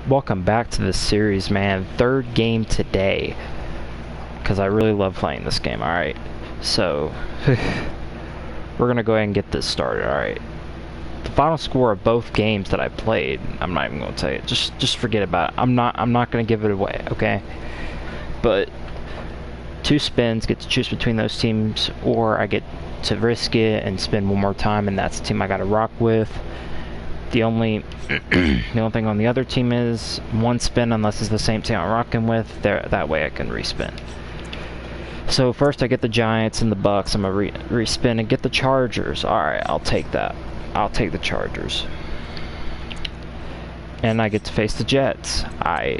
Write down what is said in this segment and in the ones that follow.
Welcome back to this series, man. Third game today, because I really love playing this game. Alright, so we're gonna go ahead and get this started. Alright, the final score of both games that I played, I'm not even gonna tell you. Just forget about it. I'm not gonna give it away, okay? But 2 spins, get to choose between those teams, or I get to risk it and spin one more time, and that's the team I gotta rock with. The only thing on the other team is 1 spin unless it's the same team I'm rocking with. That way I can respin. So first I get the Giants and the Bucks. I'm gonna respin and get the Chargers. Alright, I'll take that. I'll take the Chargers. And I get to face the Jets. I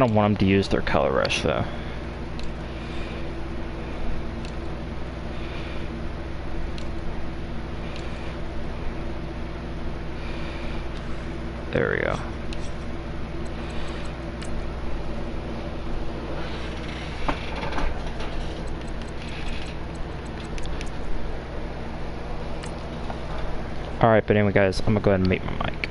don't want them to use their color rush though. There we go. Alright, but anyway guys, I'm gonna go ahead and mute my mic.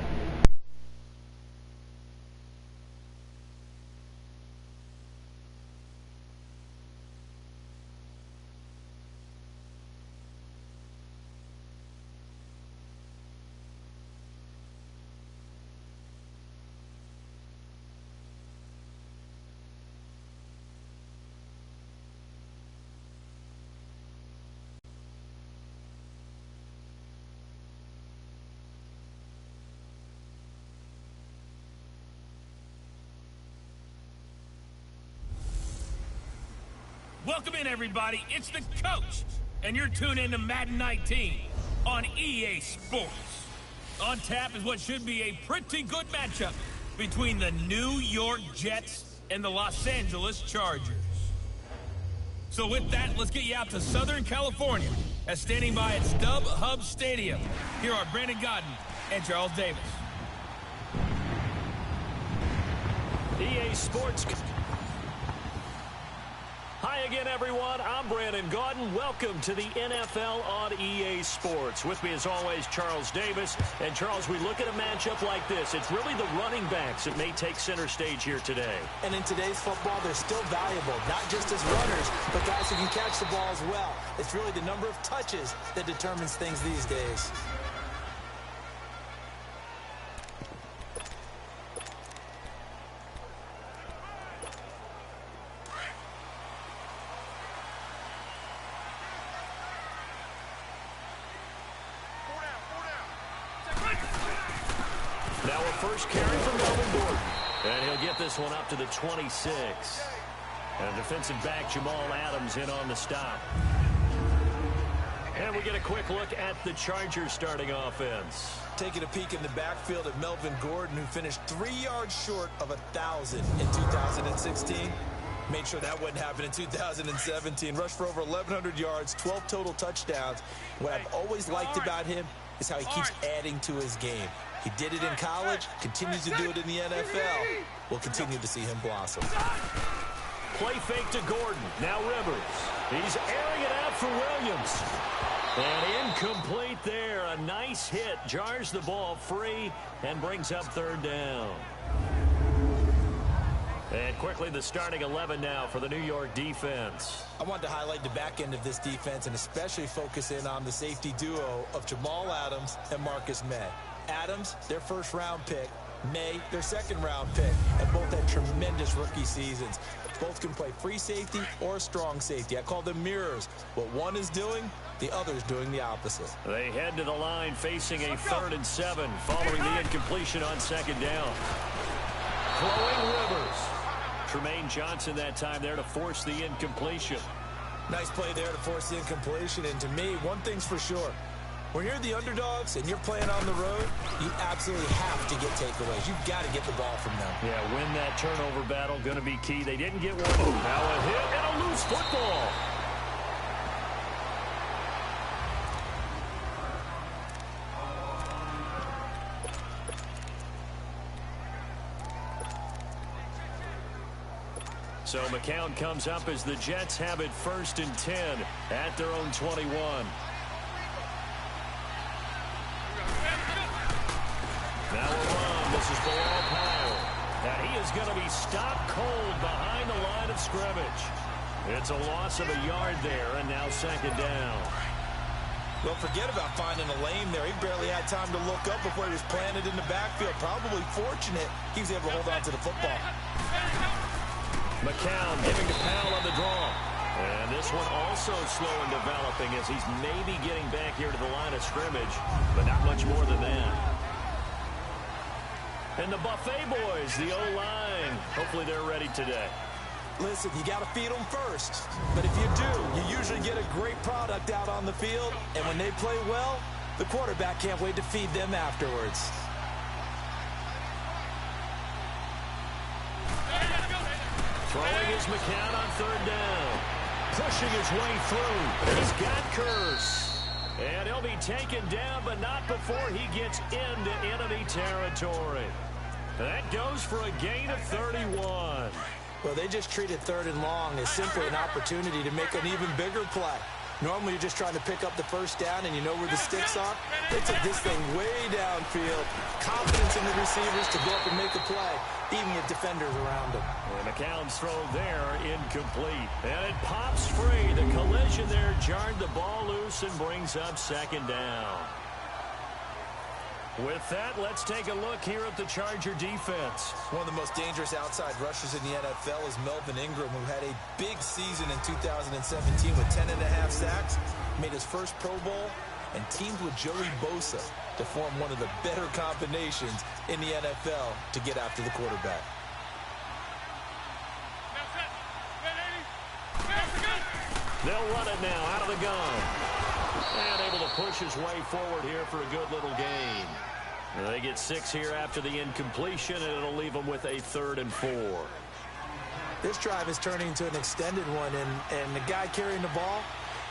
Welcome in, everybody. It's the coach, and you're tuned in to Madden 19 on EA Sports. On tap is what should be a pretty good matchup between the New York Jets and the Los Angeles Chargers. So with that, let's get you out to Southern California as standing by at StubHub Stadium. Here are Brandon Godden and Charles Davis. EA Sports. Hi again, everyone. I'm Brandon Godden. Welcome to the NFL on EA Sports. With me, as always, Charles Davis. And, Charles, we look at a matchup like this. It's really the running backs that may take center stage here today. And in today's football, they're still valuable, not just as runners, but guys who can catch the ball as well. It's really the number of touches that determines things these days. Now a first carry from Melvin Gordon. And he'll get this one up to the 26. And defensive back Jamal Adams in on the stop. And we get a quick look at the Chargers starting offense. Taking a peek in the backfield at Melvin Gordon, who finished 3 yards short of 1,000 in 2016. Made sure that wouldn't happen in 2017. Rushed for over 1,100 yards, 12 total touchdowns. What I've always liked about him is how he keeps adding to his game. He did it in college, continues to do it in the NFL. We'll continue to see him blossom. Play fake to Gordon. Now Rivers. He's airing it out for Williams. And incomplete there. A nice hit. Jars the ball free and brings up third down. And quickly the starting 11 now for the New York defense. I wanted to highlight the back end of this defense and especially focus in on the safety duo of Jamal Adams and Marcus May. Adams, their first-round pick. May, their second-round pick. And both had tremendous rookie seasons. Both can play free safety or strong safety. I call them mirrors. What one is doing, the other is doing the opposite. They head to the line facing a 3rd and 7 following the incompletion on second down. Throwing Rivers. Tremaine Johnson that time there to force the incompletion. Nice play there to force the incompletion. And to me, one thing's for sure. When you're the underdogs and you're playing on the road, you absolutely have to get takeaways. You've got to get the ball from them. Yeah, win that turnover battle, going to be key. They didn't get one. Now a hit and a loose football. So McCown comes up as the Jets have it 1st and 10 at their own 21. Now a run. This is below Powell. And he is going to be stopped cold behind the line of scrimmage. It's a loss of a yard there, and now 2nd down. Well, forget about finding a lane there. He barely had time to look up before he was planted in the backfield. Probably fortunate he was able to hold on to the football. McCown giving to Powell on the draw. And this one also slow in developing as he's maybe getting back here to the line of scrimmage, but not much more than that. And the Buffet boys, the O-line, hopefully they're ready today. Listen, you got to feed them first. But if you do, you usually get a great product out on the field. And when they play well, the quarterback can't wait to feed them afterwards. Throwing is McCown on 3rd down. Pushing his way through. He's got Curse. And he'll be taken down, but not before he gets into enemy territory. That goes for a gain of 31. Well, they just treated 3rd and long as simply an opportunity to make an even bigger play. Normally, you're just trying to pick up the 1st down, and you know where the sticks are. They took this thing way downfield. Confidence in the receivers to go up and make a play, even with defenders around them. And McCown's throw there, incomplete. And it pops free. The collision there jarred the ball loose and brings up 2nd down. With that, let's take a look here at the Charger defense. One of the most dangerous outside rushers in the NFL is Melvin Ingram, who had a big season in 2017 with 10.5 sacks, made his first Pro Bowl, and teamed with Joey Bosa to form one of the better combinations in the NFL to get after the quarterback. They'll run it now out of the gun. And able to push his way forward here for a good little gain. They get 6 here after the incompletion, and it'll leave them with a 3rd and 4. This drive is turning into an extended one, and the guy carrying the ball,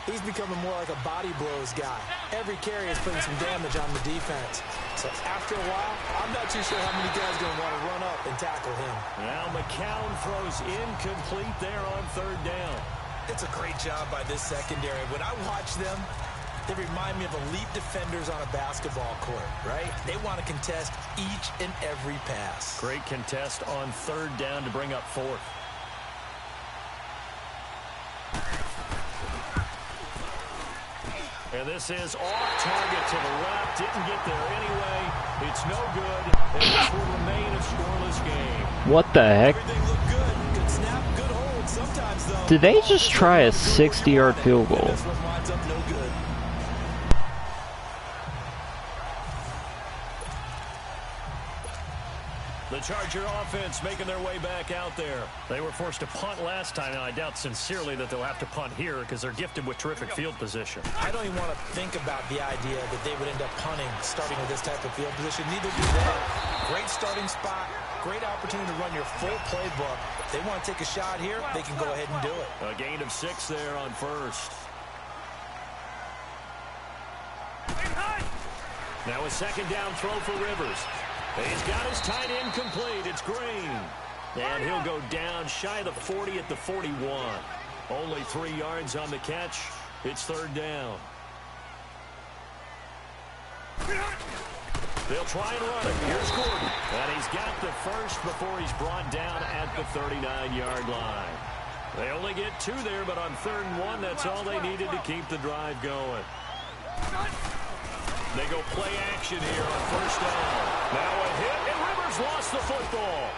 he's becoming more like a body blows guy. Every carry is putting some damage on the defense. So after a while, I'm not too sure how many guys are going to want to run up and tackle him. Now McCown throws incomplete there on 3rd down. It's a great job by this secondary. When I watch them, they remind me of elite defenders on a basketball court, right? They want to contest each and every pass. Great contest on 3rd down to bring up 4th. And this is off target to the left. Didn't get there anyway. It's no good. And this will remain a scoreless game. What the heck? Everything looked good. Good snap, good hold. Sometimes, though, Did they just try a 60-yard field goal? This one winds up no good. The Charger offense making their way back out there. They were forced to punt last time, and I doubt sincerely that they'll have to punt here because they're gifted with terrific field position. I don't even want to think about the idea that they would end up punting starting with this type of field position. Neither do they. Great starting spot. Great opportunity to run your full playbook. If they want to take a shot here, they can go ahead and do it. A gain of 6 there on 1st. Now a 2nd down throw for Rivers. He's got his tight end complete. It's Green. And he'll go down shy of the 40 at the 41. Only 3 yards on the catch. It's 3rd down. They'll try and run it. Here's Gordon. And he's got the first before he's brought down at the 39-yard line. They only get 2 there, but on 3rd and 1, that's all they needed to keep the drive going. They go play action here on 1st down. Now a hit, and Rivers lost the football.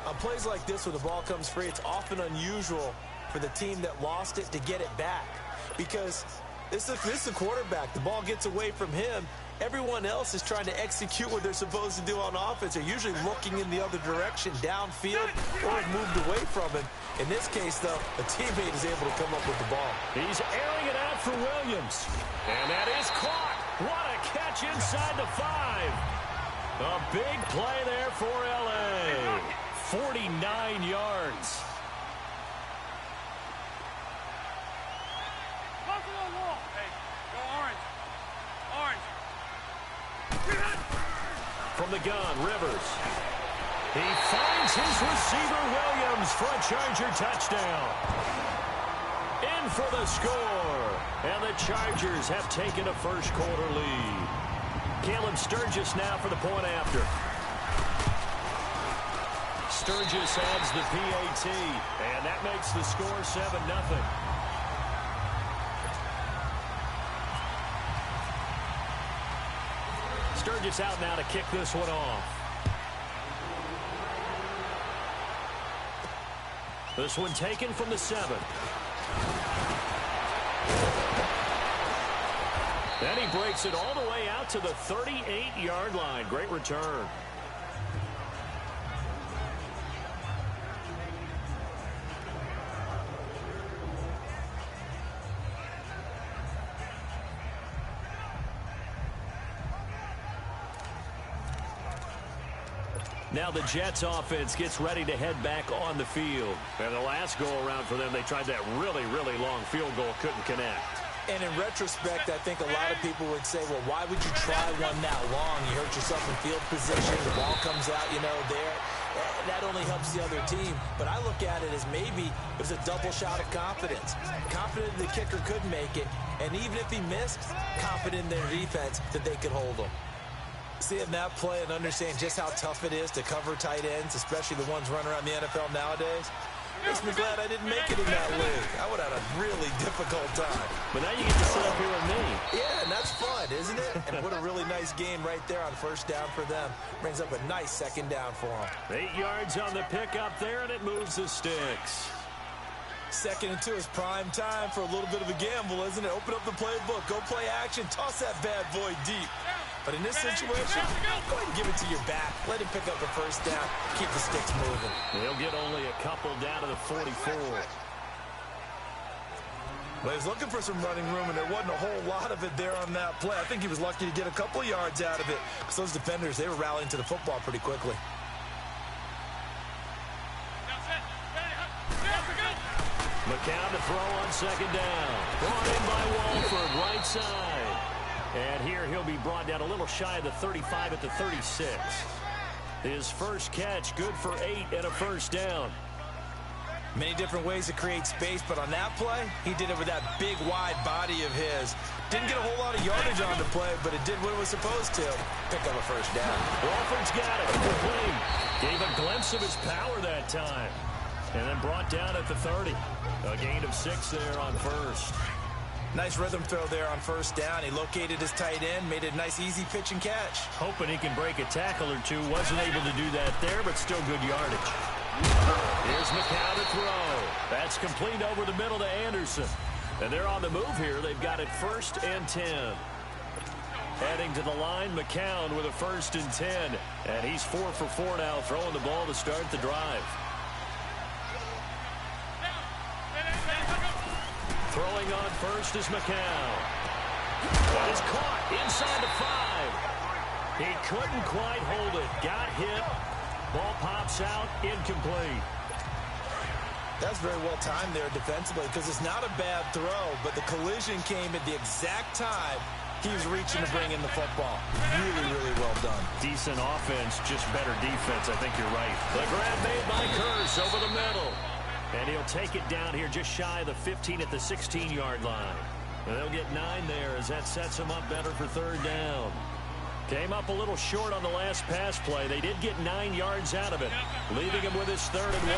On plays like this, when the ball comes free, it's often unusual for the team that lost it to get it back. Because this is a quarterback. The ball gets away from him. Everyone else is trying to execute what they're supposed to do on offense. They're usually looking in the other direction, downfield, or have moved away from him. In this case, though, a teammate is able to come up with the ball. He's airing it out for Williams. And that is caught. What a catch inside the 5. A big play there for L.A. 49 yards. From the gun, Rivers. He finds his receiver, Williams, for a Charger touchdown. In for the score. And the Chargers have taken a first-quarter lead. Caleb Sturgis now for the point after. Sturgis adds the PAT, and that makes the score 7-0. Sturgis out now to kick this one off. This one taken from the 7. Then he breaks it all the way out to the 38-yard line. Great return. Now the Jets offense gets ready to head back on the field. And the last go-around for them, they tried that really, really long field goal, couldn't connect. And in retrospect, I think a lot of people would say, well, why would you try one that long? You hurt yourself in field position. The ball comes out, there. That only helps the other team. But I look at it as maybe it was a double shot of confidence. Confident the kicker could make it. And even if he missed, confident in their defense that they could hold him. Seeing that play and understanding just how tough it is to cover tight ends, especially the ones running around the NFL nowadays, makes me glad I didn't make it in that league. I would have had a really difficult time. But now you get to sit up here with me. Yeah, and that's fun, isn't it? And what a really nice game right there on first down for them. Brings up a nice second down for them. 8 yards on the pickup there, and it moves the sticks. 2nd and 2 is prime time for a little bit of a gamble, isn't it? Open up the playbook, go play action, toss that bad boy deep. But in this situation, go ahead and give it to your back. Let him pick up the first down. Keep the sticks moving. They'll get only a couple down to the 44. Well, he was looking for some running room, and there wasn't a whole lot of it there on that play. I think he was lucky to get a couple of yards out of it. Because those defenders, they were rallying to the football pretty quickly. McCown to throw on second down. Brought in by Walford, right side. And here he'll be brought down a little shy of the 35 at the 36. His first catch, good for 8 and a first down. Many different ways to create space, but on that play, he did it with that big, wide body of his. Didn't get a whole lot of yardage on the play, but it did what it was supposed to. Pick up a first down. Walford's got it. Complete. Gave a glimpse of his power that time. And then brought down at the 30. A gain of 6 there on first. Nice rhythm throw there on first down. He located his tight end, made it a nice easy pitch and catch. Hoping he can break a tackle or two. Wasn't able to do that there, but still good yardage. Here's McCown to throw. That's complete over the middle to Anderson. And they're on the move here. They've got it 1st and 10. Heading to the line, McCown with a 1st and 10. And he's 4 for 4 now, throwing the ball to start the drive. Throwing on first is McCown. That is caught inside the 5. He couldn't quite hold it. Got hit. Ball pops out. Incomplete. That's very well timed there defensively because it's not a bad throw, but the collision came at the exact time he was reaching to bring in the football. Really, really well done. Decent offense, just better defense. I think you're right. The grab made by Curse over the middle. And he'll take it down here just shy of the 15 at the 16-yard line. And they'll get 9 there as that sets him up better for 3rd down. Came up a little short on the last pass play. They did get 9 yards out of it, leaving him with his 3rd and 1.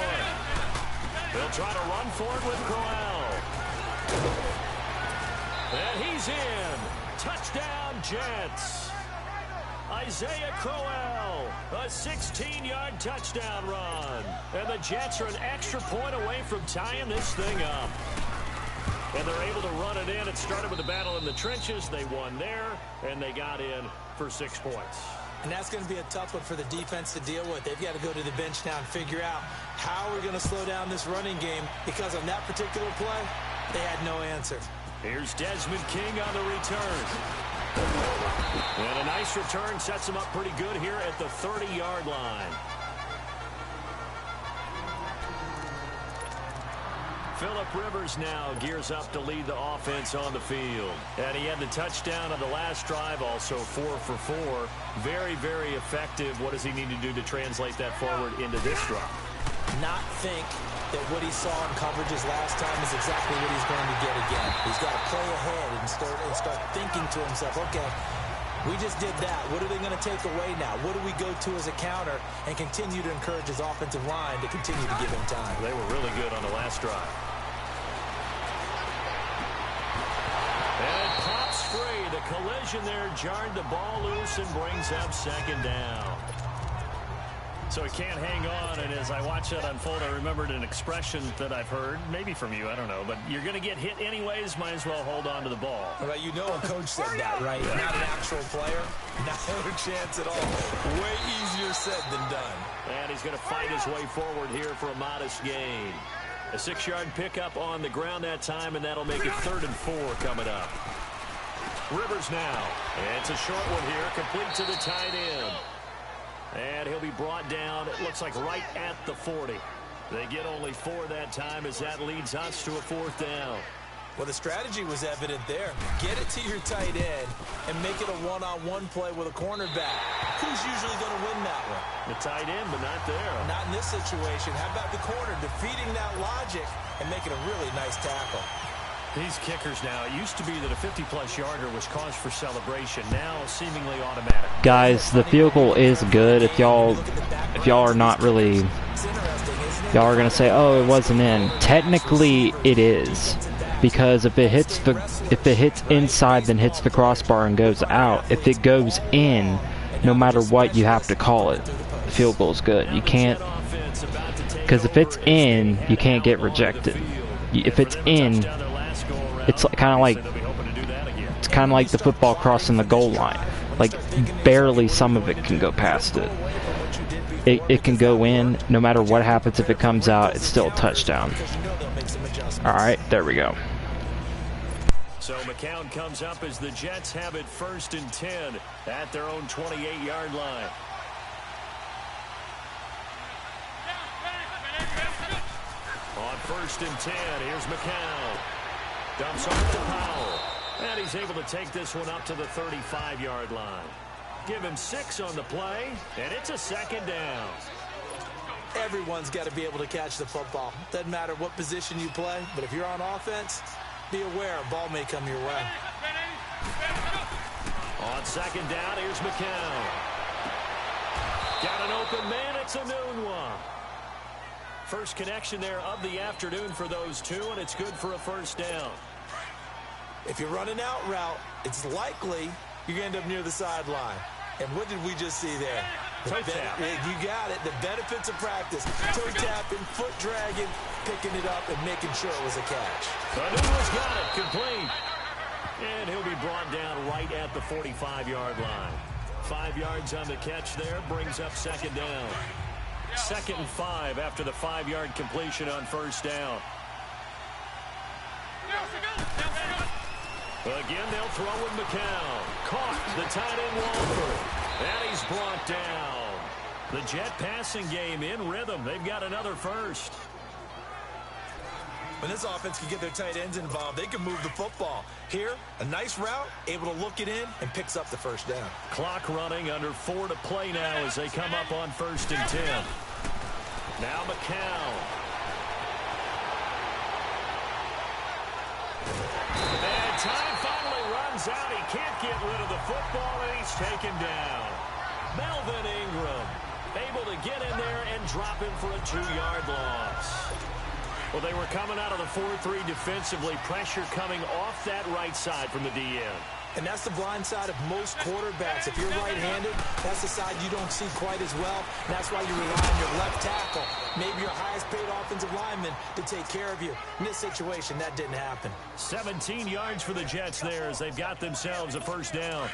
They'll try to run for it with Crowell. And he's in. Touchdown, Jets. Isaiah Crowell, a 16-yard touchdown run. And the Jets are an extra point away from tying this thing up. And they're able to run it in. It started with a battle in the trenches. They won there, and they got in for 6 points. And that's going to be a tough one for the defense to deal with. They've got to go to the bench now and figure out how we're going to slow down this running game because on that particular play, they had no answer. Here's Desmond King on the return. And a nice return sets him up pretty good here at the 30-yard line. Phillip Rivers now gears up to lead the offense on the field. And he had the touchdown on the last drive, also 4 for 4. Very, very effective. What does he need to do to translate that forward into this drive? Not think that what he saw in coverages last time is exactly what he's going to get again. He's got to play ahead and start thinking to himself, okay, we just did that. What are they going to take away now? What do we go to as a counter? And continue to encourage his offensive line to continue to give him time. They were really good on the last drive. And it pops free. The collision there jarred the ball loose and brings up second down. So he can't hang on, and as I watch that unfold, I remembered an expression that I've heard, maybe from you, I don't know, but you're going to get hit anyways, might as well hold on to the ball. Well, you know a coach said that, right? Yeah. Not an actual player. Not a chance at all. Way easier said than done. And he's going to fight his way forward here for a modest gain. A 6-yard pickup on the ground that time, and that'll make it 3rd and 4 coming up. Rivers now. And it's a short one here, complete to the tight end. And he'll be brought down, it looks like right at the 40. They get only 4 that time as that leads us to a 4th down. Well, the strategy was evident there. Get it to your tight end and make it a one-on-one play with a cornerback. Who's usually going to win that one? The tight end, but not there. Not in this situation. How about the corner defeating that logic and making a really nice tackle? These kickers now, it used to be that a 50-plus yarder was cause for celebration. Now seemingly automatic. Guys, the field goal is good. If y'all are not really, y'all are gonna say, oh, it wasn't in. Technically, it is, because if it hits inside, then hits the crossbar and goes out. If it goes in, no matter what, you have to call it. The field goal is good. You can't, because if it's in, you can't get rejected. If it's in, it's kind of like the football crossing the goal line. Like, barely some of it can go past it. It can go in. No matter what happens, if it comes out, it's still a touchdown. Alright, there we go. So McCown comes up as the Jets have it 1st and 10 at their own 28-yard line. On 1st and 10, here's McCown. Dumps off to Powell. And he's able to take this one up to the 35-yard line. Give him 6 on the play, and it's a 2nd down. Everyone's got to be able to catch the football. Doesn't matter what position you play, but if you're on offense, be aware a ball may come your way. On 2nd down, here's McCown. Got an open man, it's a noon one. First connection there of the afternoon for those two, and it's good for a 1st down. If you're running out route, it's likely you're going to end up near the sideline. And what did we just see there? Toe tap. You got it. The benefits of practice. Toe tapping, foot dragging, picking it up, and making sure it was a catch. Anua's got it. Complete. And he'll be brought down right at the 45-yard line. 5 yards on the catch there. Brings up 2nd down. 2nd and 5 after the 5-yard completion on 1st down. Again, they'll throw with McCown. Caught the tight end Walford. And he's brought down. The Jet passing game in rhythm. They've got another 1st. When this offense can get their tight ends involved, they can move the football. Here, a nice route, able to look it in, and picks up the 1st down. Clock running, under 4 to play now as they come up on 1st and 10. Now McCown. And time finally runs out. He can't get rid of the football, and he's taken down. Melvin Ingram able to get in there and drop him for a 2-yard loss. Well, they were coming out of the 4-3 defensively. Pressure coming off that right side from the DN. And that's the blind side of most quarterbacks. If you're right-handed, that's the side you don't see quite as well. And that's why you rely on your left tackle, maybe your highest-paid offensive lineman, to take care of you. In this situation, that didn't happen. 17 yards for the Jets there as they've got themselves a 1st down.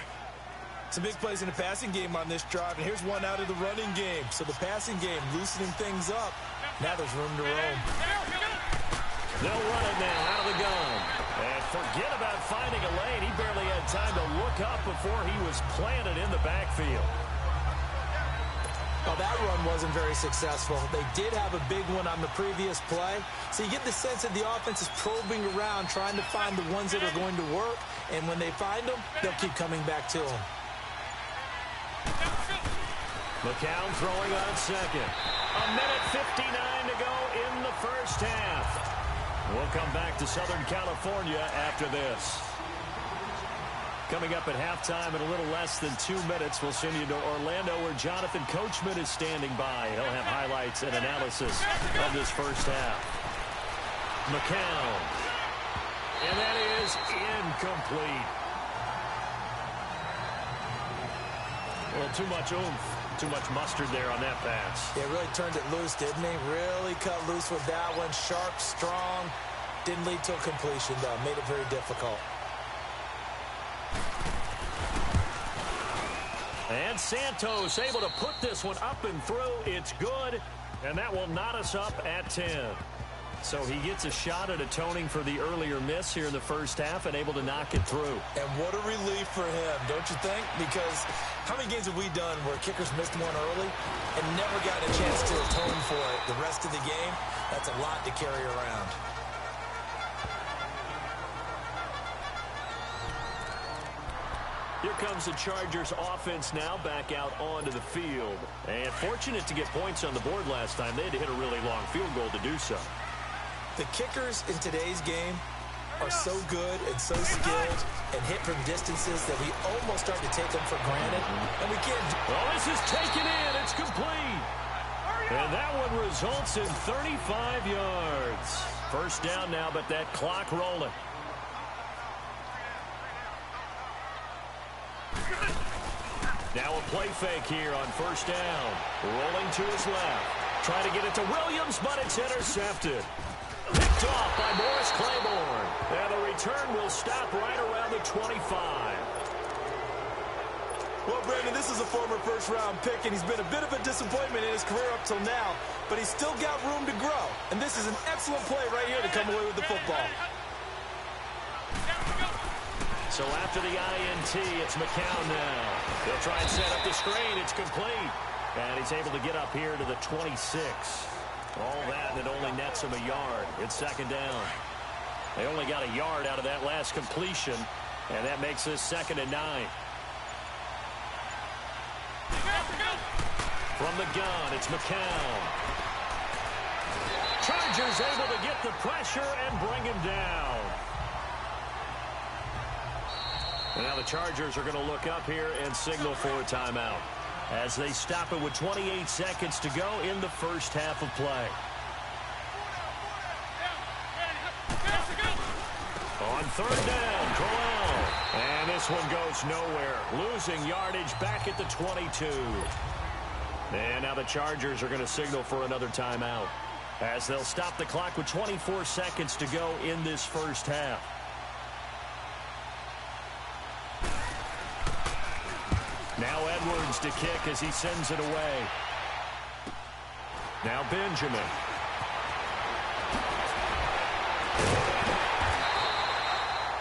Some big plays in the passing game on this drive, and here's one out of the running game. So the passing game loosening things up. Now there's room to roam. They'll run it now out of the gun. And forget about finding a lane. He barely had time to look up before he was planted in the backfield. Well, that run wasn't very successful. They did have a big one on the previous play. So you get the sense that the offense is probing around, trying to find the ones that are going to work. And when they find them, they'll keep coming back to them. McCown throwing on second. 1:59 to go in the first half. We'll come back to Southern California after this. Coming up at halftime in a little less than 2 minutes, we'll send you to Orlando where Jonathan Coachman is standing by. He'll have highlights and analysis of this first half. McCown. And that is incomplete. Well, too much oomph, too much mustard there on that pass. Yeah, really turned it loose, didn't he? Really cut loose with that one. Sharp, strong. Didn't lead to a completion, though. Made it very difficult. And Santos able to put this one up and through. It's good, and that will knot us up at 10. So he gets a shot at atoning for the earlier miss here in the first half and able to knock it through. And what a relief for him, don't you think? Because how many games have we done where kickers missed one early and never got a chance to atone for it the rest of the game? That's a lot to carry around. Here comes the Chargers offense now back out onto the field. And fortunate to get points on the board last time. They had to hit a really long field goal to do so. The kickers in today's game are so good and so skilled and hit from distances that we almost start to take them for granted. And we can't. Well, this is taken in. It's complete. And that one results in 35 yards. First down now, but that clock rolling. Now a play fake here on first down. Rolling to his left. Trying to get it to Williams, but it's intercepted. Picked off by Morris Claiborne. And the return will stop right around the 25. Well, Brandon, this is a former first-round pick, and he's been a bit of a disappointment in his career up till now, but he's still got room to grow. And this is an excellent play right here to come away with the football. So after the INT, it's McCown now. He'll try and set up the screen. It's complete. And he's able to get up here to the 26. All that, and it only nets him a yard. It's second down. They only got a yard out of that last completion, and that makes this 2nd and 9. From the gun, it's McCown. Chargers able to get the pressure and bring him down. And now the Chargers are going to look up here and signal for a timeout as they stop it with 28 seconds to go in the first half of play. On third down, Corral. And this one goes nowhere. Losing yardage back at the 22. And now the Chargers are going to signal for another timeout as they'll stop the clock with 24 seconds to go in this first half. Now Edwards to kick as he sends it away. Now Benjamin.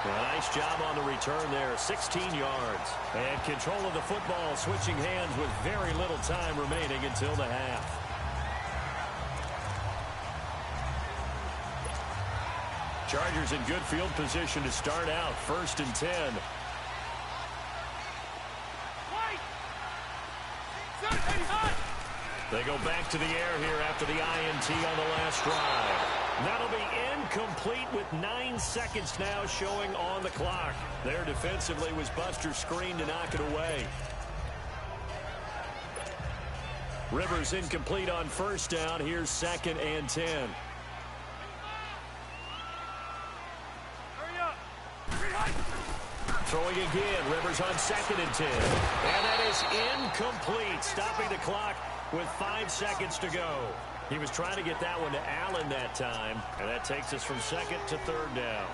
A nice job on the return there, 16 yards. And control of the football, switching hands with very little time remaining until the half. Chargers in good field position to start out, 1st and 10. They go back to the air here after the INT on the last drive. That'll be incomplete with 9 seconds now showing on the clock. There defensively was Buster screen to knock it away. Rivers incomplete on first down. Here's 2nd and 10. Throwing again. Rivers on 2nd and 10. And that is incomplete. Stopping the clock with 5 seconds to go. He was trying to get that one to Allen that time, and that takes us from 2nd to 3rd down.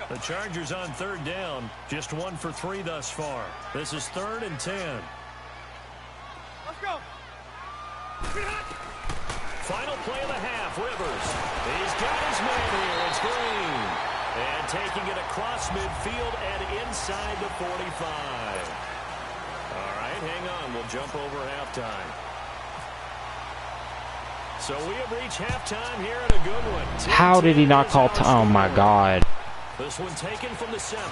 The Chargers on 3rd down, just 1 for 3 thus far. This is 3rd and 10. Let's go. Final play of the half, Rivers. He's got his man here. It's Green. And taking it across midfield and inside the 45. All right. right, hang on. We'll jump over halftime. So we have reached halftime here at a good one. How did he not call time? Oh my God. This one taken from the 7.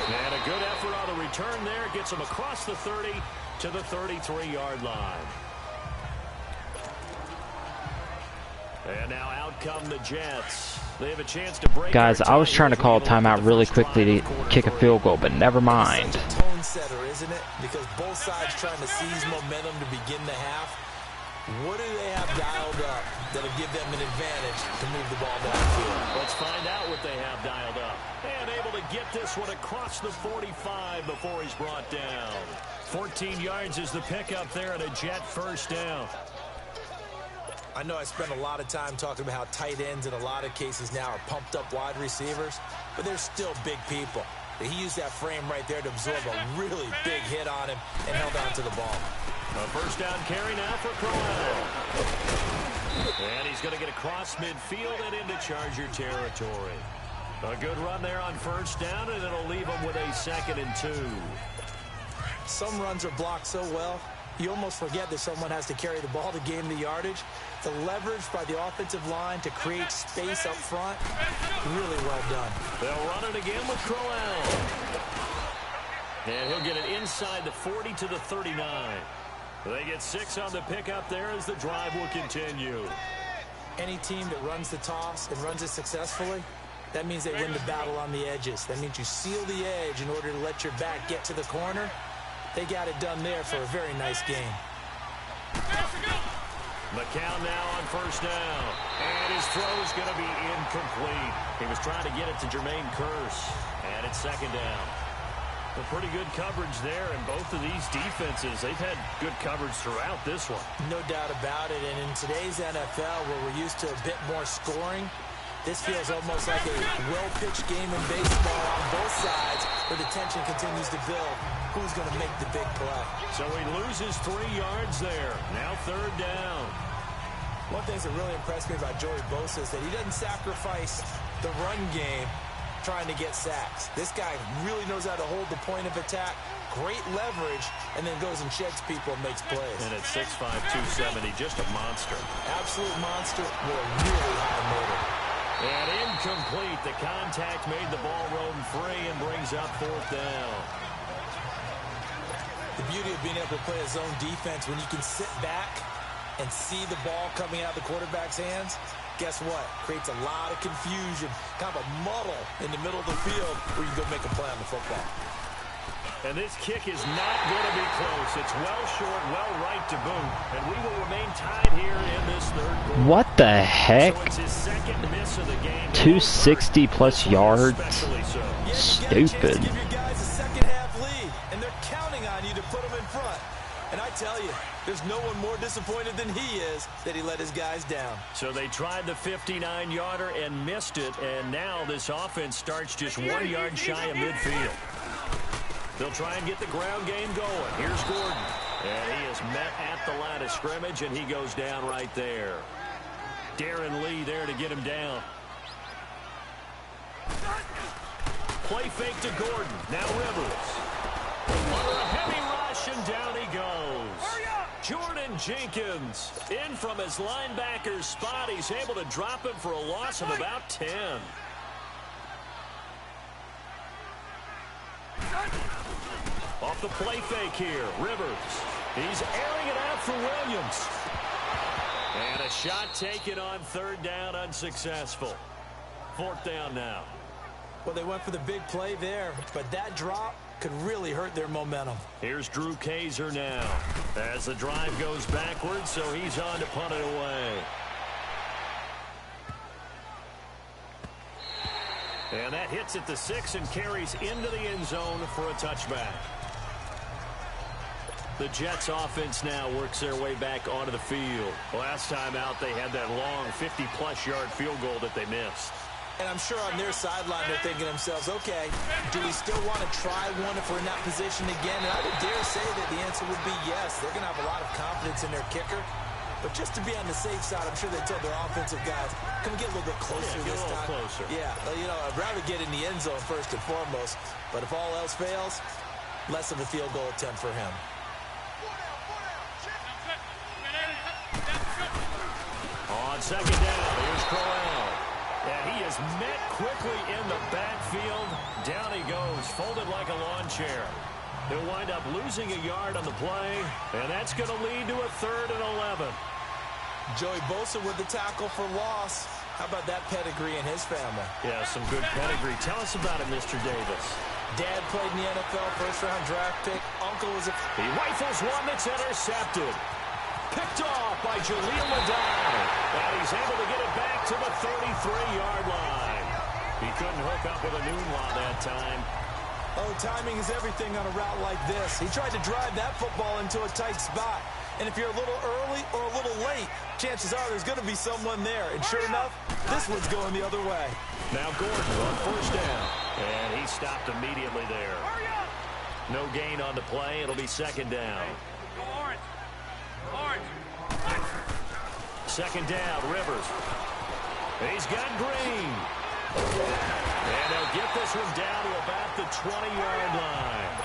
And a good effort on the return there. Gets him across the 30 to the 33-yard line. And now out come the Jets. They have a chance to break. Guys, I was trying to call a timeout really quickly to kick a field goal, but never mind. It's a tone setter, isn't it? Because both sides trying to seize momentum to begin the half. What do they have dialed up that'll give them an advantage to move the ball downfield? Let's find out what they have dialed up. And able to get this one across the 45 before he's brought down. 14 yards is the pickup there and a Jet first down. I know I spent a lot of time talking about how tight ends in a lot of cases now are pumped up wide receivers, but they're still big people. He used that frame right there to absorb a really big hit on him and held on to the ball. A first down carry now for Crowell. And he's going to get across midfield and into Charger territory. A good run there on first down, and it'll leave him with a 2nd and 2. Some runs are blocked so well, you almost forget that someone has to carry the ball to gain the yardage. The leverage by the offensive line to create space up front, really well done. They'll run it again with Crowell. And he'll get it inside the 40 to the 39. They get 6 on the pickup there as the drive will continue. Any team that runs the toss and runs it successfully, that means they win the battle on the edges. That means you seal the edge in order to let your back get to the corner. They got it done there for a very nice game. McCown now on first down. And his throw is going to be incomplete. He was trying to get it to Jermaine Kearse. And it's 2nd down. A pretty good coverage there, and both of these defenses, they've had good coverage throughout this one. No doubt about it, and in today's NFL, where we're used to a bit more scoring, this feels almost like a well-pitched game in baseball on both sides, where the tension continues to build. Who's going to make the big play? So he loses 3 yards there. Now 3rd down. One thing that really impressed me about Joey Bosa is that he doesn't sacrifice the run game trying to get sacks. This guy really knows how to hold the point of attack, great leverage, and then goes and sheds people and makes plays. And at 6'5", 270, just a monster. Absolute monster with a really high motor. And incomplete. The contact made the ball roam free and brings up 4th down. The beauty of being able to play a zone defense when you can sit back and see the ball coming out of the quarterback's hands, guess what? Creates a lot of confusion, kind of a muddle in the middle of the field where you can go make a play on the football. And this kick is not going to be close. It's well short, well right to boot. And we will remain tied here in this 3rd quarter. What the heck? So it's his 2nd miss of the game. 260 plus yards. So. Stupid. Give your guys a second-half lead, and they're counting on you to put them in front. And I tell you, there's no one more disappointed than he is that he let his guys down. So they tried the 59-yarder and missed it, and now this offense starts just 1 yard shy of midfield. They'll try and get the ground game going. Here's Gordon. And he is met at the line of scrimmage, and he goes down right there. Darren Lee there to get him down. Play fake to Gordon. Now Rivers. Under a heavy rush, and down he goes. Jordan Jenkins in from his linebacker's spot. He's able to drop him for a loss of about 10. Off the play fake here, Rivers. He's airing it out for Williams. And a shot taken on 3rd down, unsuccessful. 4th down now. Well, they went for the big play there, but that drop could really hurt their momentum. Here's Drew Kaiser now as the drive goes backwards, so he's on to punt it away. And that hits at the 6 and carries into the end zone for a touchback. The Jets offense now works their way back onto the field. Last time out, they had that long 50-plus yard field goal that they missed. And I'm sure on their sideline they're thinking to themselves, okay, do we still want to try one if we're in that position again? And I would dare say that the answer would be yes. They're going to have a lot of confidence in their kicker. But just to be on the safe side, I'm sure they told their offensive guys, can we get a little bit closer this time? Closer. Yeah, you know, I'd rather get in the end zone first and foremost. But if all else fails, less of a field goal attempt for him. On second down, here's Crowell. And he is met quickly in the backfield. Down he goes, folded like a lawn chair. He'll wind up losing a yard on the play, and that's going to lead to a 3rd and 11. Joey Bosa with the tackle for loss. How about that pedigree in his family? Yeah, some good pedigree. Tell us about it, Mr. Davis. Dad played in the NFL, first-round draft pick. Uncle was a... He rifles one that's intercepted. Picked off by Jaleel Madden. And he's able to get it back to the 33-yard line. He couldn't hook up with a Noonlaw that time. Oh, timing is everything on a route like this. He tried to drive that football into a tight spot. And if you're a little early or a little late, chances are there's going to be someone there. And sure enough, this one's going the other way. Now Gordon on first down. And he stopped immediately there. No gain on the play. It'll be second down. Second down, Rivers. He's got Green. And they'll get this one down to about the 20-yard line.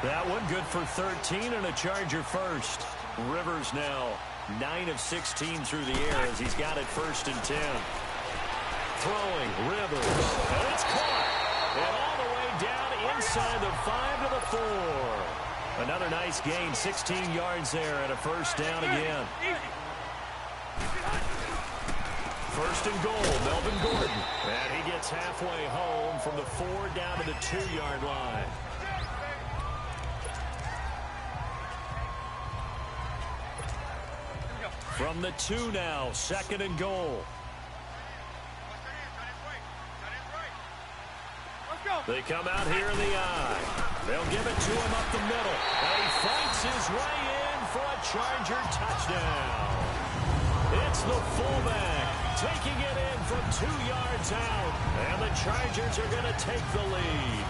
That one good for 13 and a Charger first. Rivers now 9 of 16 through the air as he's got it 1st and 10. Throwing, Rivers. And it's caught. And all the way down inside the 5 to the 4. Another nice gain, 16 yards there and a 1st down again. 1st and goal, Melvin Gordon. And he gets halfway home from the 4 down to the 2-yard line. From the 2 now, 2nd and goal. They come out here in the eye. They'll give it to him up the middle. And he fights his way in for a Charger touchdown. It's the fullback taking it in from 2 yards out. And the Chargers are going to take the lead.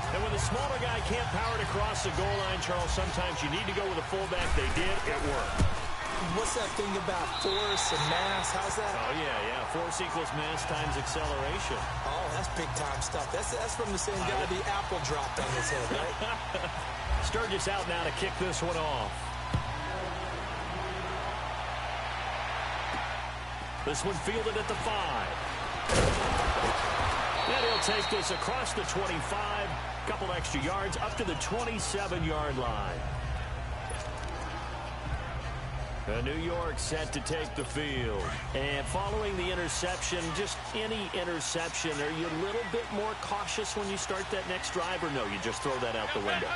And when the smaller guy can't power it across the goal line, Charles, sometimes you need to go with a fullback. They did. It worked. What's that thing about force and mass? How's that? Oh, yeah. Force equals mass times acceleration. Oh, that's big-time stuff. That's from the same guy the apple dropped on his head, right? Sturgis out now to kick this one off. This one fielded at the 5. And he'll take this across the 25. Couple extra yards up to the 27-yard line. New York set to take the field. And following the interception, just any interception, are you a little bit more cautious when you start that next drive, or no, you just throw that out the window?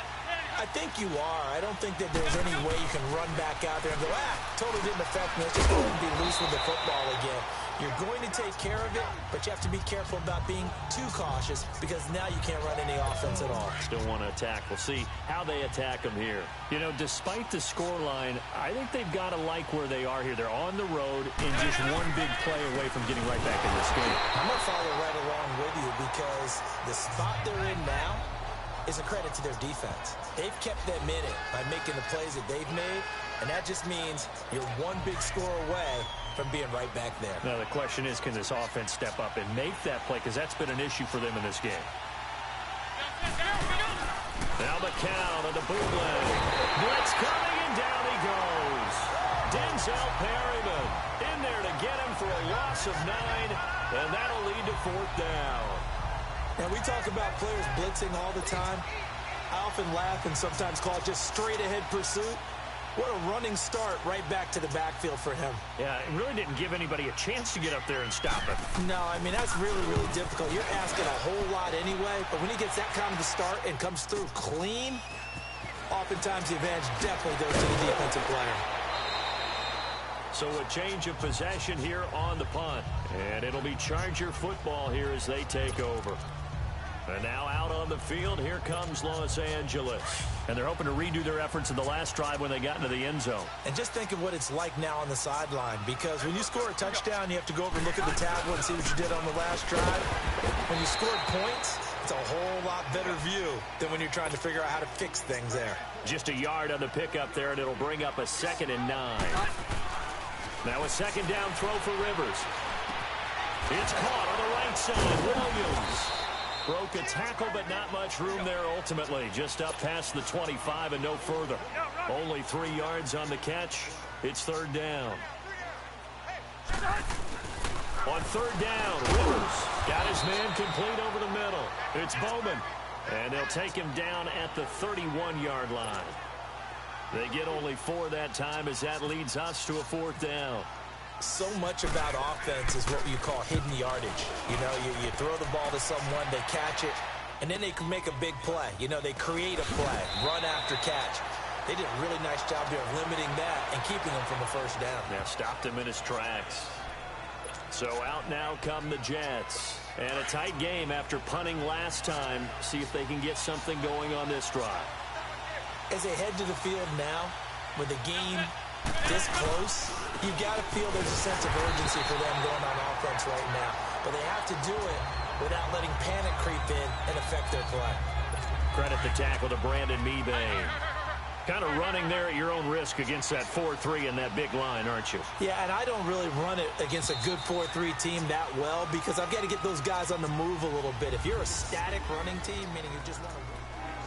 I think you are. I don't think that there's any way you can run back out there and go, totally didn't affect me. Let's just go and be loose with the football again. You're going to take care of it, but you have to be careful about being too cautious because now you can't run any offense at all. Still want to attack. We'll see how they attack them here. You know, despite the scoreline, I think they've got to like where they are here. They're on the road and just one big play away from getting right back in this game. I'm going to follow right along with you because the spot they're in now is a credit to their defense. They've kept them in it by making the plays that they've made, and that just means you're one big score away from being right back there. Now, the question is, can this offense step up and make that play? Because that's been an issue for them in this game. Now the count of the bootleg. Blitz coming, and down he goes. Denzel Perryman in there to get him for a loss of 9, and that'll lead to 4th down. And we talk about players blitzing all the time. I often laugh and sometimes call it just straight-ahead pursuit. What a running start right back to the backfield for him. Yeah, it really didn't give anybody a chance to get up there and stop him. No, I mean, that's really, really difficult. You're asking a whole lot anyway, but when he gets that kind of a start and comes through clean, oftentimes the advantage definitely goes to the defensive player. So a change of possession here on the punt. And it'll be Charger football here as they take over. And now out on the field, here comes Los Angeles. And they're hoping to redo their efforts in the last drive when they got into the end zone. And just think of what it's like now on the sideline, because when you score a touchdown, you have to go over and look at the tablet and see what you did on the last drive. When you scored points, it's a whole lot better view than when you're trying to figure out how to fix things there. Just a yard on the pickup there, and it'll bring up a 2nd and 9. Now a 2nd down throw for Rivers. It's caught on the right side. Williams. Broke a tackle, but not much room there ultimately. Just up past the 25 and no further. Only 3 yards on the catch. It's third down. On third down, Rivers got his man complete over the middle. It's Bowman. And they'll take him down at the 31-yard line. They get only 4 that time as that leads us to a fourth down. So much about offense is what you call hidden yardage. You know, you throw the ball to someone, they catch it, and then they can make a big play. You know, they create a play, run after catch. They did a really nice job here of limiting that and keeping him from the first down. Yeah, stopped him in his tracks. So out now come the Jets. And a tight game after punting last time. See if they can get something going on this drive. As they head to the field now, with the game this close, you've got to feel there's a sense of urgency for them going on offense right now. But they have to do it without letting panic creep in and affect their play. Credit the tackle to Brandon Mebane. Kind of running there at your own risk against that 4-3 and that big line, aren't you? Yeah, and I don't really run it against a good 4-3 team that well because I've got to get those guys on the move a little bit. If you're a static running team, meaning you just want to run.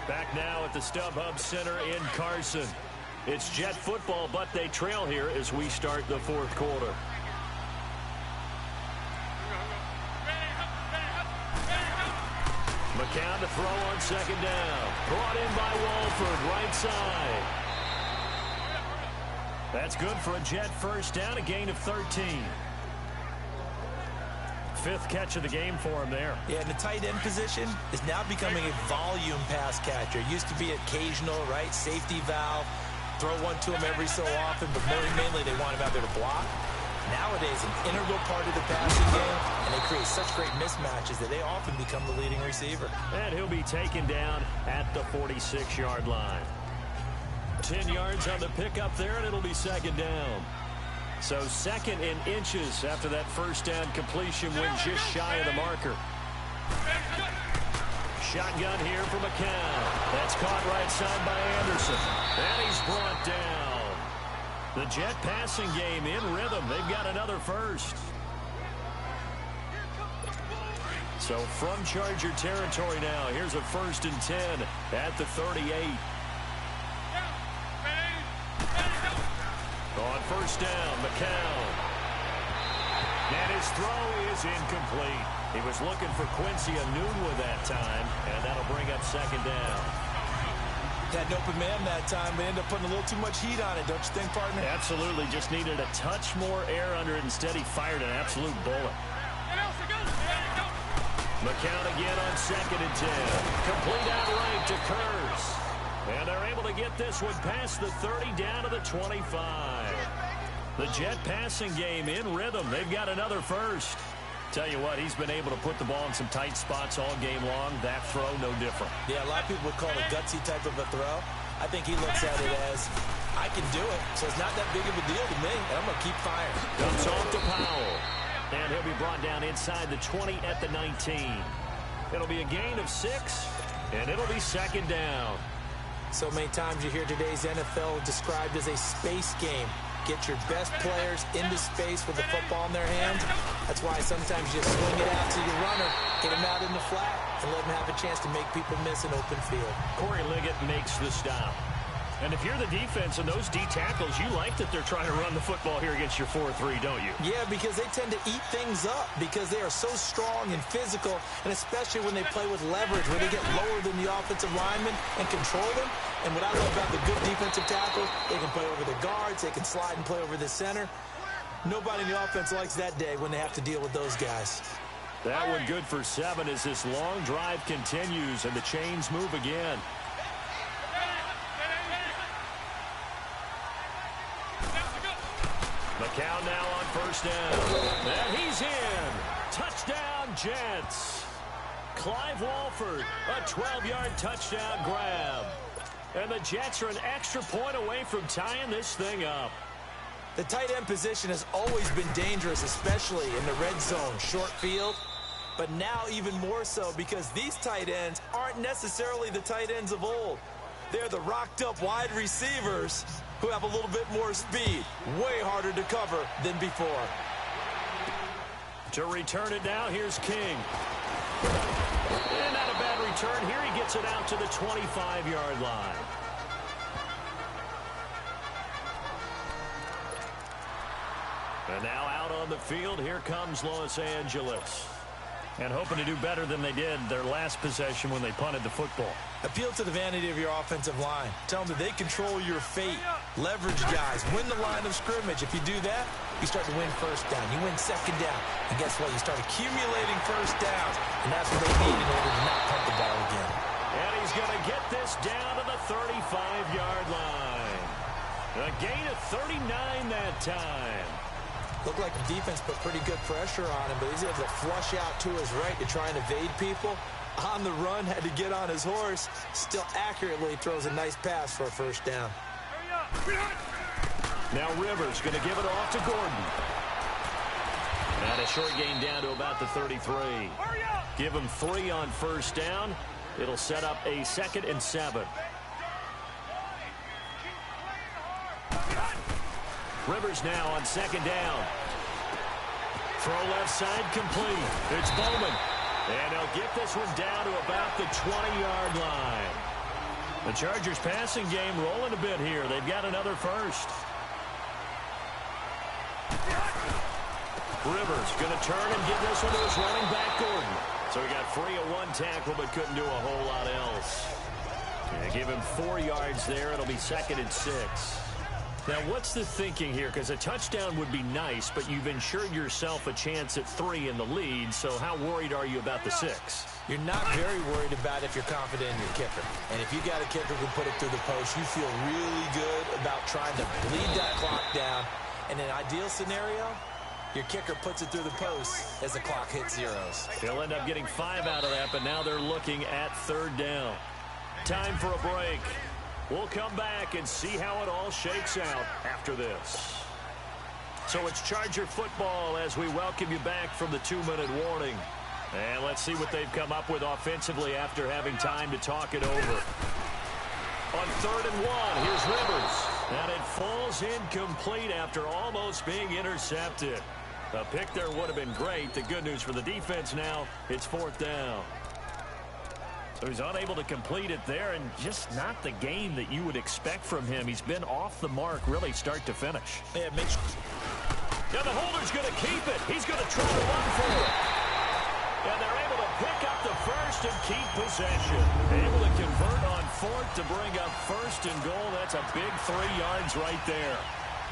Back now at the StubHub Center in Carson. It's Jet football, but they trail here as we start the fourth quarter. McCown to throw on second down. Brought in by Walford, right side. That's good for a Jet first down, a gain of 13. 5th catch of the game for him there. Yeah, and the tight end position is now becoming a volume pass catcher. It used to be occasional, right? Safety valve. Throw one to him every so often, but mainly they want him out there to block. Nowadays, an integral part of the passing game, and they create such great mismatches that they often become the leading receiver. And he'll be taken down at the 46-yard line. 10 yards on the pickup there, and it'll be second down. So second in inches after that first down completion went just shy of the marker. Shotgun here for McCown. That's caught right side by Anderson. And he's brought down. The Jet passing game in rhythm. They've got another first. So from Charger territory now, here's a 1st and 10 at the 38. On first down, McCown. And his throw is incomplete. He was looking for Quincy Enunwa that time, and that'll bring up second down. Had an open man that time, but ended up putting a little too much heat on it, don't you think, partner? Absolutely. Just needed a touch more air under it. Instead, he fired an absolute bullet. McCown again on second and 10. Complete out right to Kurz. And they're able to get this one past the 30 down to the 25. The Jet passing game in rhythm. They've got another first. Tell you what, he's been able to put the ball in some tight spots all game long. That throw, no different. Yeah, a lot of people would call it a gutsy type of a throw. I think he looks at it as, I can do it, so it's not that big of a deal to me, and I'm going to keep firing. Dumps off to Powell. And he'll be brought down inside the 20 at the 19. It'll be a gain of 6, and it'll be second down. So many times you hear today's NFL described as a space game. Get your best players into space with the football in their hands. That's why sometimes you swing it out to your runner, get him out in the flat, and let him have a chance to make people miss an open field. Corey Liggett makes the stop. And if you're the defense and those D tackles, you like that they're trying to run the football here against your 4-3, don't you? Yeah, because they tend to eat things up because they are so strong and physical, and especially when they play with leverage, where they get lower than the offensive linemen and control them. And what I love about the good defensive tackles, they can play over the guards, they can slide and play over the center. Nobody in the offense likes that day when they have to deal with those guys. That one good for 7 as this long drive continues and the chains move again. McCown now on first down. And he's in. Touchdown, Jets. Clive Walford, a 12-yard touchdown grab. And the Jets are an extra point away from tying this thing up. The tight end position has always been dangerous, especially in the red zone, short field. But now even more so because these tight ends aren't necessarily the tight ends of old. They're the rocked-up wide receivers who have a little bit more speed. Way harder to cover than before. To return it now, here's King. return here. He gets it out to the 25-yard line. And now out on the field, here comes Los Angeles. And hoping to do better than they did their last possession when they punted the football. Appeal to the vanity of your offensive line. Tell them that they control your fate. Leverage guys. Win the line of scrimmage. If you do that, you start to win first down. You win second down. And guess what? You start accumulating first downs. And that's what they need in order to not punt the ball again. And he's going to get this down to the 35-yard line. A gain of 39 that time. Looked like the defense put pretty good pressure on him, but he's able to flush out to his right to try and evade people. On the run, had to get on his horse. Still accurately throws a nice pass for a first down. Now Rivers going to give it off to Gordon. And a short gain down to about the 33. Give him 3 on first down. It'll set up a 2nd and 7. Rivers now on 2nd down. Throw left side complete. It's Bowman. And they'll get this one down to about the 20-yard line. The Chargers passing game rolling a bit here. They've got another first. Rivers going to turn and give this one to his running back, Gordon. So he got free of 1 tackle but couldn't do a whole lot else. Yeah, give him 4 yards there. It'll be 2nd and 6. Now, what's the thinking here? Because a touchdown would be nice, but you've ensured yourself a chance at 3 in the lead, so how worried are you about the 6? You're not very worried about if you're confident in your kicker. And if you got a kicker who put it through the post, you feel really good about trying to bleed that clock down. In an ideal scenario, your kicker puts it through the post as the clock hits zeros. They'll end up getting 5 out of that, but now they're looking at 3rd down. Time for a break. We'll come back and see how it all shakes out after this. So it's Charger football as we welcome you back from the 2-minute warning. And let's see what they've come up with offensively after having time to talk it over. On 3rd and 1, here's Rivers. And it falls incomplete after almost being intercepted. A pick there would have been great. The good news for the defense now, it's 4th down. So he's unable to complete it there, and just not the game that you would expect from him. He's been off the mark really start to finish. Yeah, Mitch. Now the holder's going to keep it. He's going to try to run for it. And they're able to pick up the first and keep possession. Able to convert on 4th to bring up 1st and goal. That's a big 3 yards right there.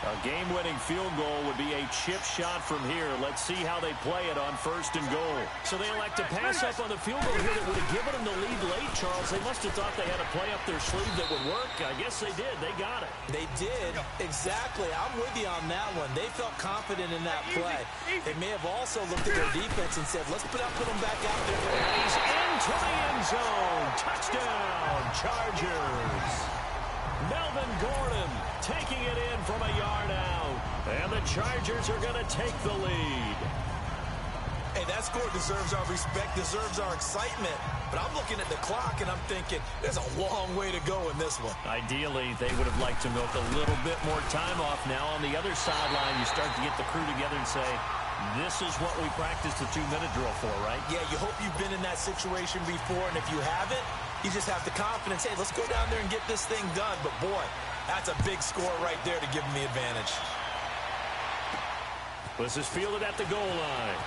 A game-winning field goal would be a chip shot from here. Let's see how they play it on 1st and goal. So they elect to pass up on the field goal here that would have given them the lead late, Charles. They must have thought they had a play up their sleeve that would work. I guess they did. They got it. They did. Exactly. I'm with you on that one. They felt confident in that play. They may have also looked at their defense and said, let's put them back out there. And he's into the end zone. Touchdown, Chargers. Melvin Gordon taking it in from a yard out. And the Chargers are going to take the lead. Hey, that score deserves our respect, deserves our excitement. But I'm looking at the clock, and I'm thinking there's a long way to go in this one. Ideally, they would have liked to milk a little bit more time off. Now on the other sideline, you start to get the crew together and say, this is what we practiced the 2-minute drill for, right? Yeah, you hope you've been in that situation before, and if you haven't, you just have the confidence, hey, let's go down there and get this thing done. But, boy, that's a big score right there to give them the advantage. This is fielded at the goal line.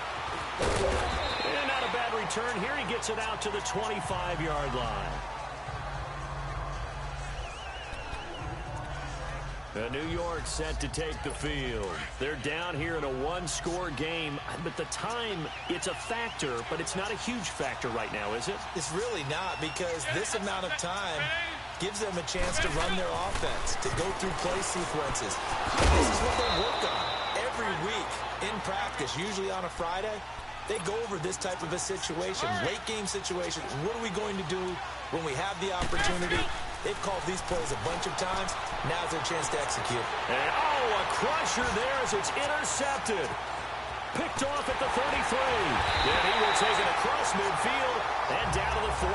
And not a bad return here. He gets it out to the 25-yard line. New York set to take the field. They're down here in a 1-score game, but the time, it's a factor, but it's not a huge factor right now, is it? It's really not, because this amount of time gives them a chance to run their offense, to go through play sequences. This is what they work on every week in practice, usually on a Friday. They go over this type of a situation, late game situation. What are we going to do when we have the opportunity? They've called these plays a bunch of times. Now's their chance to execute. And, a crusher there as it's intercepted. Picked off at the 33. And he will take it across midfield and down to the 45.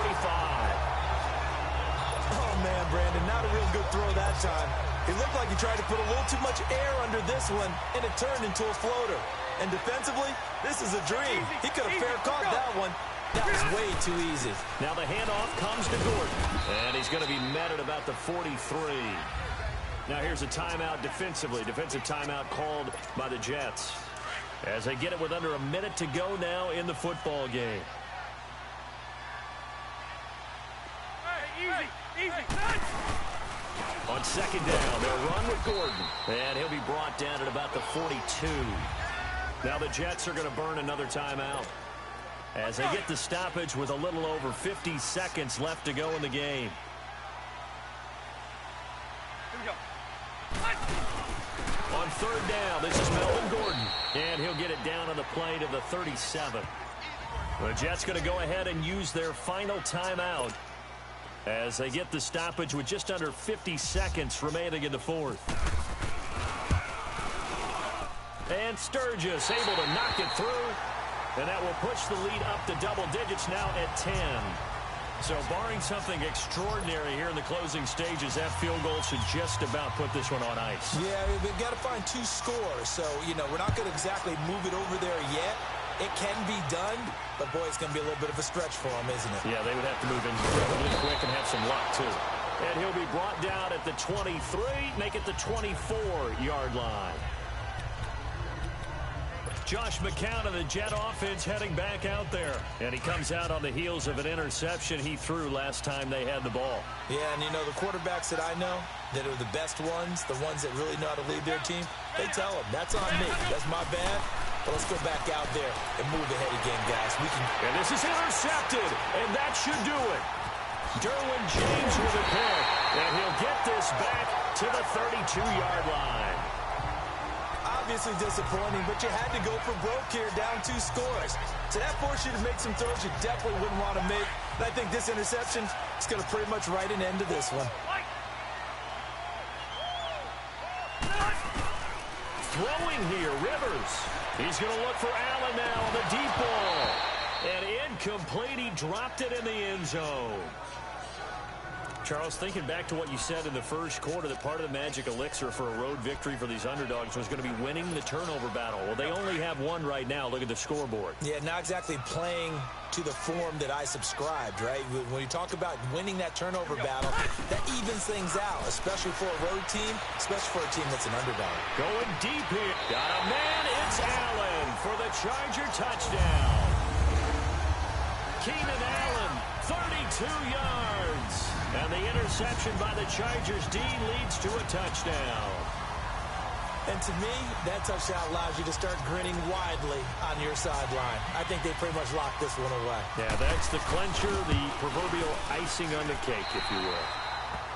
Oh, man, Brandon, not a real good throw that time. It looked like he tried to put a little too much air under this one, and it turned into a floater. And defensively, this is a dream. He could have fair caught that one. That was way too easy. Now the handoff comes to Gordon. And he's going to be met at about the 43. Now here's a timeout defensively. Defensive timeout called by the Jets. As they get it with under a minute to go now in the football game. On second down, they'll run with Gordon. And he'll be brought down at about the 42. Now the Jets are going to burn another timeout as they get the stoppage with a little over 50 seconds left to go in the game. Here we go. On third down, this is Melvin Gordon. And he'll get it down on the play to the 37. The Jets going to go ahead and use their final timeout as they get the stoppage with just under 50 seconds remaining in the fourth. And Sturgis able to knock it through. And that will push the lead up to double digits now at 10. So barring something extraordinary here in the closing stages, that field goal should just about put this one on ice. Yeah, we've got to find 2 scores. So, you know, we're not going to exactly move it over there yet. It can be done, but, boy, it's going to be a little bit of a stretch for them, isn't it? Yeah, they would have to move incredibly quick and have some luck, too. And he'll be brought down at the 23, make it the 24-yard line. Josh McCown of the Jet offense heading back out there. And he comes out on the heels of an interception he threw last time they had the ball. Yeah, and you know, the quarterbacks that I know that are the best ones, the ones that really know how to lead their team, they tell them, that's on me. That's my bad. But let's go back out there and move ahead again, guys. We can. And this is intercepted, and that should do it. Derwin James with a pick, and he'll get this back to the 32-yard line. Obviously disappointing, but you had to go for broke here, down 2 scores. So that forced you to make some throws you definitely wouldn't want to make. And I think this interception is going to pretty much write an end to this one. Throwing here, Rivers. He's going to look for Allen now on the deep ball. And incomplete, he dropped it in the end zone. Charles, thinking back to what you said in the first quarter, that part of the magic elixir for a road victory for these underdogs was going to be winning the turnover battle. Well, they only have one right now. Look at the scoreboard. Yeah, not exactly playing to the form that I subscribed, right? When you talk about winning that turnover battle, that evens things out, especially for a road team, especially for a team that's an underdog. Going deep here. Got a man. It's Allen for the Charger touchdown. Keenan Allen, 32 yards. And the interception by the Chargers D leads to a touchdown. And to me, that touchdown allows you to start grinning widely on your sideline. I think they pretty much locked this one away. Yeah, that's the clincher, the proverbial icing on the cake, if you will.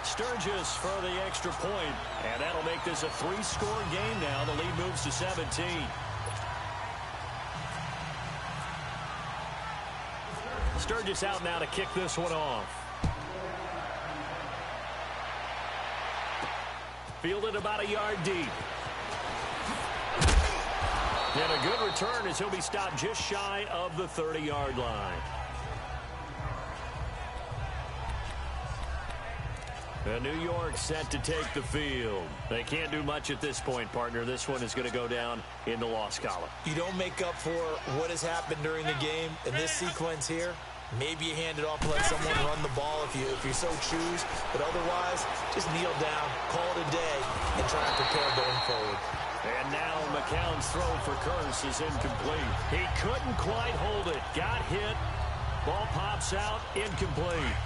Sturgis for the extra point, and that'll make this a 3-score game now. The lead moves to 17. Sturgis out now to kick this one off. Fielded about a yard deep. And a good return as he'll be stopped just shy of the 30-yard line. And New York set to take the field. They can't do much at this point, partner. This one is going to go down in the loss column. You don't make up for what has happened during the game in this sequence here. Maybe you hand it off and let someone run the ball if you so choose. But otherwise, just kneel down, call it a day, and try and prepare going forward. And now McCown's throw for Curse is incomplete. He couldn't quite hold it. Got hit. Ball pops out. Incomplete.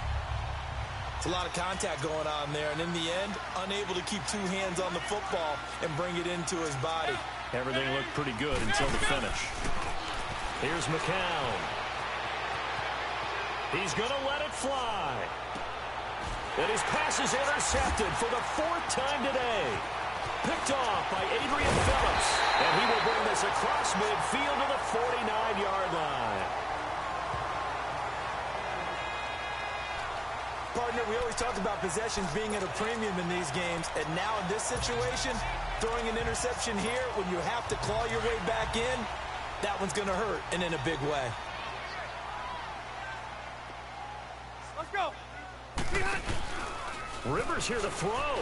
It's a lot of contact going on there. And in the end, unable to keep 2 hands on the football and bring it into his body. Everything looked pretty good until the finish. Here's McCown. He's going to let it fly. And his pass is intercepted for the 4th time today. Picked off by Adrian Phillips. And he will bring this across midfield to the 49-yard line. Partner, we always talk about possessions being at a premium in these games. And now in this situation, throwing an interception here when you have to claw your way back in, that one's going to hurt, and in a big way. Let's go. Rivers here to throw.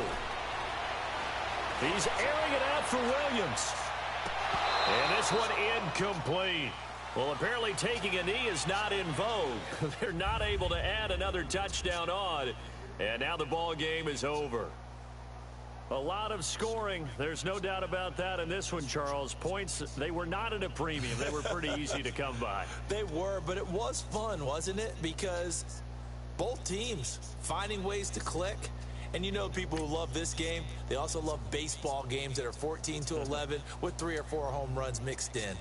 He's airing it out for Williams. And this one incomplete. Well, apparently taking a knee is not in vogue. They're not able to add another touchdown on, and now the ball game is over. A lot of scoring. There's no doubt about that in this one, Charles. Points, they were not at a premium. They were pretty easy to come by. They were, but it was fun, wasn't it? Because both teams finding ways to click. And you know people who love this game, they also love baseball games that are 14-11 with 3 or 4 home runs mixed in.